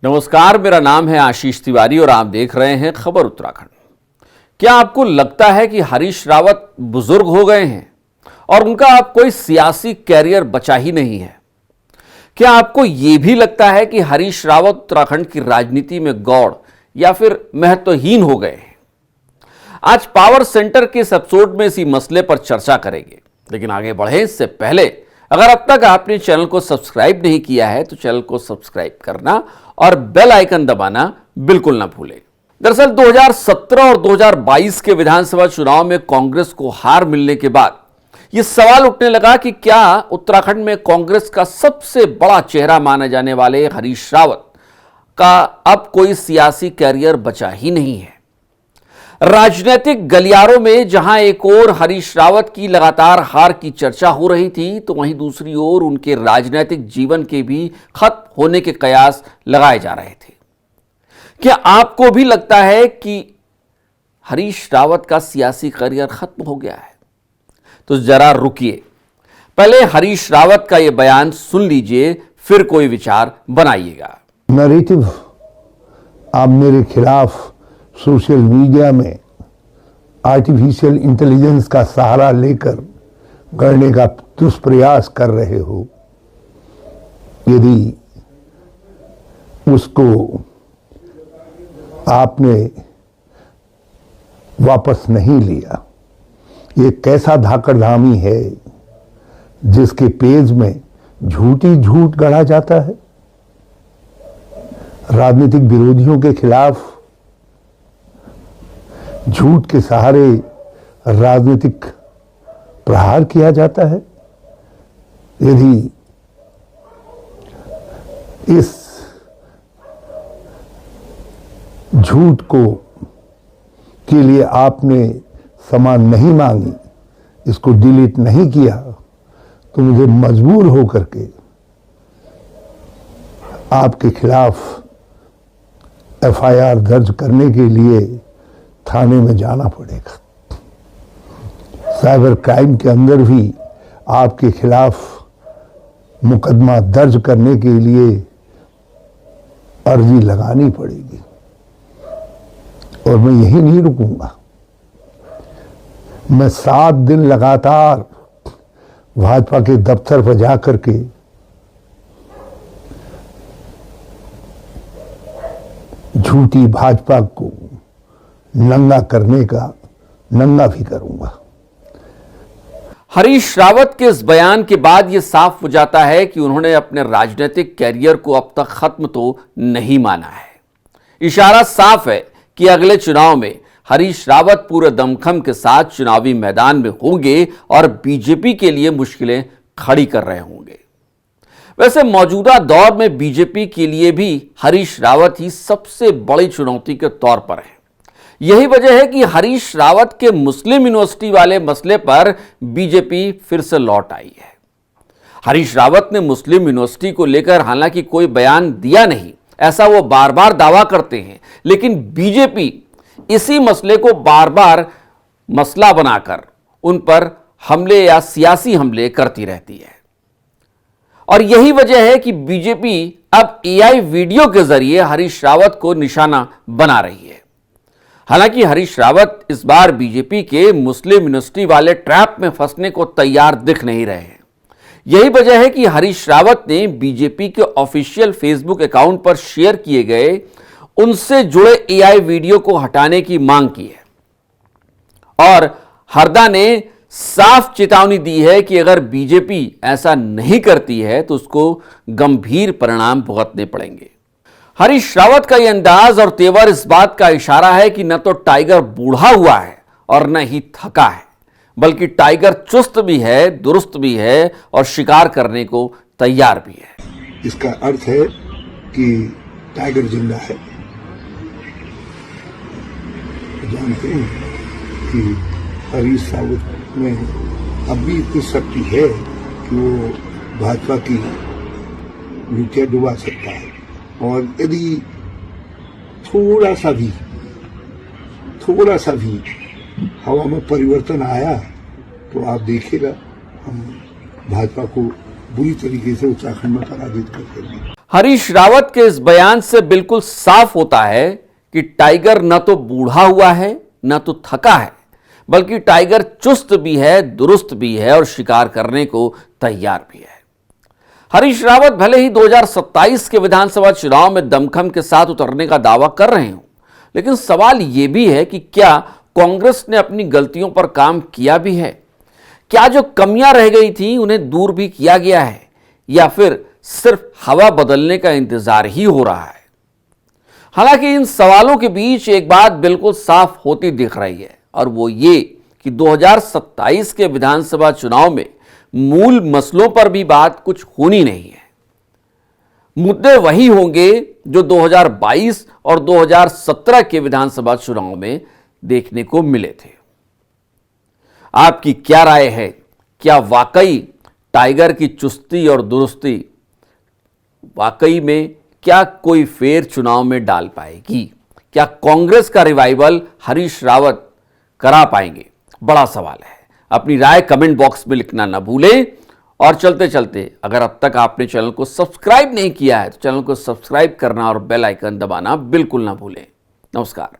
नमस्कार, मेरा नाम है आशीष तिवारी और आप देख रहे हैं खबर उत्तराखंड। क्या आपको लगता है कि हरीश रावत बुजुर्ग हो गए हैं और उनका अब कोई सियासी कैरियर बचा ही नहीं है? क्या आपको यह भी लगता है कि हरीश रावत उत्तराखंड की राजनीति में गौड़ या फिर महत्वहीन हो गए हैं? आज पावर सेंटर के इस एपिसोड में इसी मसले पर चर्चा करेंगे, लेकिन आगे बढ़े इससे पहले अगर अब तक आपने चैनल को सब्सक्राइब नहीं किया है तो चैनल को सब्सक्राइब करना और बेल आइकन दबाना बिल्कुल ना भूलें। दरअसल 2017 और 2022 के विधानसभा चुनाव में कांग्रेस को हार मिलने के बाद यह सवाल उठने लगा कि क्या उत्तराखंड में कांग्रेस का सबसे बड़ा चेहरा माने जाने वाले हरीश रावत का अब कोई सियासी कैरियर बचा ही नहीं है। राजनीतिक गलियारों में जहां एक ओर हरीश रावत की लगातार हार की चर्चा हो रही थी, तो वहीं दूसरी ओर उनके राजनीतिक जीवन के भी खत्म होने के कयास लगाए जा रहे थे। क्या आपको भी लगता है कि हरीश रावत का सियासी करियर खत्म हो गया है? तो जरा रुकिए, पहले हरीश रावत का यह बयान सुन लीजिए, फिर कोई विचार बनाइएगा। नैरेटिव आप मेरे खिलाफ सोशल मीडिया में आर्टिफिशियल इंटेलिजेंस का सहारा लेकर गढ़ने का दुष्प्रयास कर रहे हो। यदि उसको आपने वापस नहीं लिया, ये कैसा धाकड़धामी है जिसके पेज में झूठी झूठ गढ़ा जाता है। राजनीतिक विरोधियों के खिलाफ झूठ के सहारे राजनीतिक प्रहार किया जाता है। यदि इस झूठ को के लिए आपने क्षमा नहीं मांगी, इसको डिलीट नहीं किया, तो मुझे मजबूर होकर के आपके खिलाफ एफआईआर दर्ज करने के लिए थाने में जाना पड़ेगा। साइबर क्राइम के अंदर भी आपके खिलाफ मुकदमा दर्ज करने के लिए अर्जी लगानी पड़ेगी। और मैं यही नहीं रुकूंगा। मैं 7 दिन लगातार भाजपा के दफ्तर पर जाकर के झूठी भाजपा को नंगा करने का नंगा भी करूंगा। हरीश रावत के इस बयान के बाद यह साफ हो जाता है कि उन्होंने अपने राजनीतिक कैरियर को अब तक खत्म तो नहीं माना है। इशारा साफ है कि अगले चुनाव में हरीश रावत पूरे दमखम के साथ चुनावी मैदान में होंगे और बीजेपी के लिए मुश्किलें खड़ी कर रहे होंगे। वैसे मौजूदा दौर में बीजेपी के लिए भी हरीश रावत ही सबसे बड़ी चुनौती के तौर पर है। यही वजह है कि हरीश रावत के मुस्लिम यूनिवर्सिटी वाले मसले पर बीजेपी फिर से लौट आई है। हरीश रावत ने मुस्लिम यूनिवर्सिटी को लेकर हालांकि कोई बयान दिया नहीं, ऐसा वो बार बार दावा करते हैं, लेकिन बीजेपी इसी मसले को बार बार मसला बनाकर उन पर हमले या सियासी हमले करती रहती है। और यही वजह है कि बीजेपी अब एआई वीडियो के जरिए हरीश रावत को निशाना बना रही है। हालांकि हरीश रावत इस बार बीजेपी के मुस्लिम यूनिवर्सिटी वाले ट्रैप में फंसने को तैयार दिख नहीं रहे हैं। यही वजह है कि हरीश रावत ने बीजेपी के ऑफिशियल फेसबुक अकाउंट पर शेयर किए गए उनसे जुड़े एआई वीडियो को हटाने की मांग की है। और हरदा ने साफ चेतावनी दी है कि अगर बीजेपी ऐसा नहीं करती है तो उसको गंभीर परिणाम भुगतने पड़ेंगे। हरीश रावत का यह अंदाज और तेवर इस बात का इशारा है कि न तो टाइगर बूढ़ा हुआ है और न ही थका है, बल्कि टाइगर चुस्त भी है, दुरुस्त भी है और शिकार करने को तैयार भी है। इसका अर्थ है कि टाइगर जिंदा है। जानते हैं कि हरीश रावत में अब भी इतनी शक्ति है कि वो भाजपा की नीचे डुबा सकता है। और यदि थोड़ा सा भी हवा में परिवर्तन आया तो आप देखिएगा हम भाजपा को बुरी तरीके से उत्तराखंड में पराजित कर देंगे। हरीश रावत के इस बयान से बिल्कुल साफ होता है कि टाइगर न तो बूढ़ा हुआ है न तो थका है, बल्कि टाइगर चुस्त भी है, दुरुस्त भी है और शिकार करने को तैयार भी है। हरीश रावत भले ही 2027 के विधानसभा चुनाव में दमखम के साथ उतरने का दावा कर रहे हों, लेकिन सवाल यह भी है कि क्या कांग्रेस ने अपनी गलतियों पर काम किया भी है? क्या जो कमियां रह गई थी उन्हें दूर भी किया गया है, या फिर सिर्फ हवा बदलने का इंतजार ही हो रहा है? हालांकि इन सवालों के बीच एक बात बिल्कुल साफ होती दिख रही है, और वो ये कि 2027 के विधानसभा चुनाव में मूल मसलों पर भी बात कुछ होनी नहीं है। मुद्दे वही होंगे जो 2022 और 2017 के विधानसभा चुनाव में देखने को मिले थे। आपकी क्या राय है? क्या वाकई टाइगर की चुस्ती और दुरुस्ती वाकई में क्या कोई फेर चुनाव में डाल पाएगी? क्या कांग्रेस का रिवाइवल हरीश रावत करा पाएंगे? बड़ा सवाल है। अपनी राय कमेंट बॉक्स में लिखना ना भूलें। और चलते चलते अगर अब तक आपने चैनल को सब्सक्राइब नहीं किया है तो चैनल को सब्सक्राइब करना और बेल आइकन दबाना बिल्कुल ना भूलें। नमस्कार।